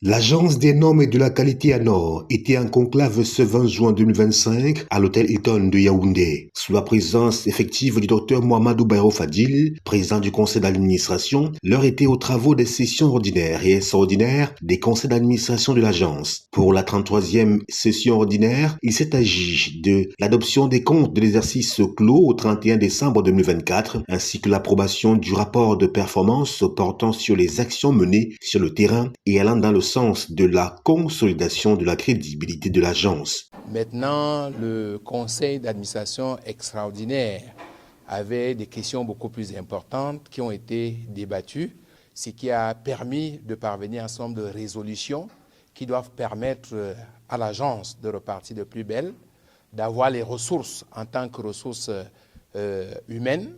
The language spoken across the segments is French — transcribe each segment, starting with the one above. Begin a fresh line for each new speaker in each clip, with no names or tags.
L'Agence des normes et de la qualité ANOR était en conclave ce 20 juin 2025 à l'hôtel Hilton de Yaoundé, sous la présence effective du Dr Mohamedou Bayrou Fadil, président du conseil d'administration. L'heure était aux travaux des sessions ordinaires et extraordinaires des conseils d'administration de l'agence. Pour la 33e session ordinaire, il s'est agi de l'adoption des comptes de l'exercice clos au 31 décembre 2024, ainsi que l'approbation du rapport de performance portant sur les actions menées sur le terrain et allant dans le sens de la consolidation de la crédibilité de l'agence.
Maintenant, le conseil d'administration extraordinaire avait des questions beaucoup plus importantes qui ont été débattues, ce qui a permis de parvenir à un certain nombre de résolutions qui doivent permettre à l'agence de repartir de plus belle, d'avoir les ressources en tant que ressources humaines,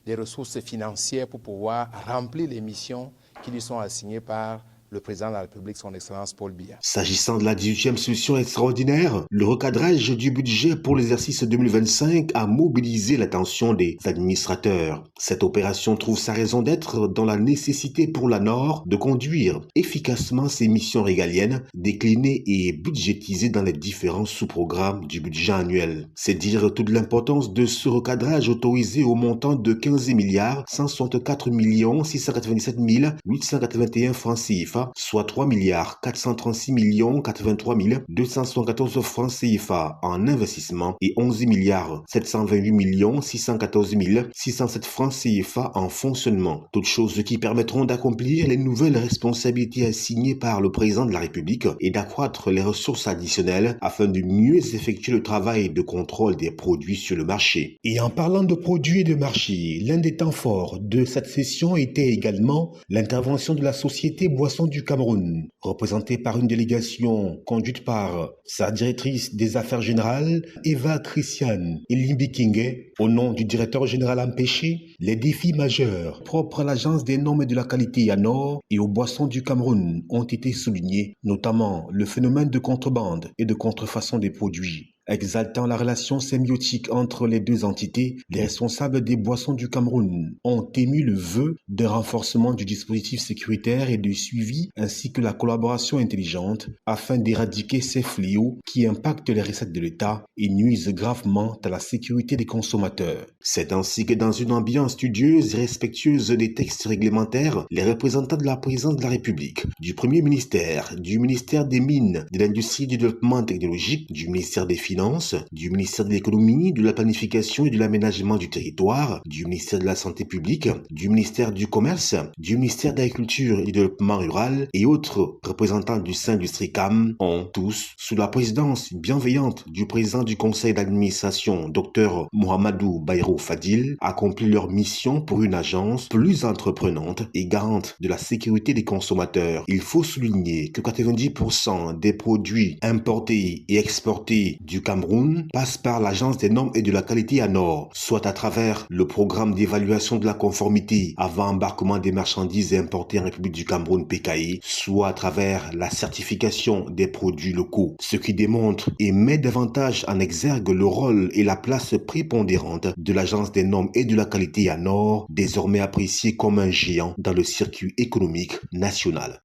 des ressources financières pour pouvoir remplir les missions qui lui sont assignées par le président de la République, son Excellence Paul Biya.
S'agissant de la 18e session extraordinaire, le recadrage du budget pour l'exercice 2025 a mobilisé l'attention des administrateurs. Cette opération trouve sa raison d'être dans la nécessité pour l'ANOR de conduire efficacement ses missions régaliennes, déclinées et budgétisées dans les différents sous-programmes du budget annuel. C'est dire toute l'importance de ce recadrage autorisé au montant de 15 164 697 881 francs CFA, soit 3 436 83 274 francs CFA en investissement et 11 728 614 607 francs CFA en fonctionnement. Toutes choses qui permettront d'accomplir les nouvelles responsabilités assignées par le président de la République et d'accroître les ressources additionnelles afin de mieux effectuer le travail de contrôle des produits sur le marché. Et en parlant de produits et de marché, l'un des temps forts de cette session était également l'intervention de la société Boissons du Cameroun, représentée par une délégation conduite par sa directrice des affaires générales, Eva Christiane Elimbikingue, au nom du directeur général empêché. Les défis majeurs propres à l'Agence des normes et de la qualité ANOR et aux boissons du Cameroun ont été soulignés, notamment le phénomène de contrebande et de contrefaçon des produits. Exaltant la relation symbiotique entre les deux entités, les responsables des boissons du Cameroun ont émis le vœu d'un renforcement du dispositif sécuritaire et du suivi ainsi que la collaboration intelligente afin d'éradiquer ces fléaux qui impactent les recettes de l'État et nuisent gravement à la sécurité des consommateurs. C'est ainsi que dans une ambiance studieuse et respectueuse des textes réglementaires, les représentants de la présidence de la République, du Premier ministère, du ministère des Mines, de l'Industrie et du Développement technologique, du ministère des Finances, du ministère de l'Économie, de la Planification et de l'Aménagement du Territoire, du ministère de la Santé publique, du ministère du Commerce, du ministère de l'Agriculture et du Développement rural et autres représentants du sein du STRICAM ont tous, sous la présidence bienveillante du président du conseil d'administration, Dr Mohamedou Bayrou Fadil, accompli leur mission pour une agence plus entreprenante et garante de la sécurité des consommateurs. Il faut souligner que 90% des produits importés et exportés du Cameroun passent par l'Agence des normes et de la qualité ANOR, soit à travers le programme d'évaluation de la conformité avant embarquement des marchandises importées en République du Cameroun PKI, soit à travers la certification des produits locaux, ce qui démontre et met davantage en exergue le rôle et la place prépondérante de l'Agence des normes et de la qualité ANOR, désormais appréciée comme un géant dans le circuit économique national.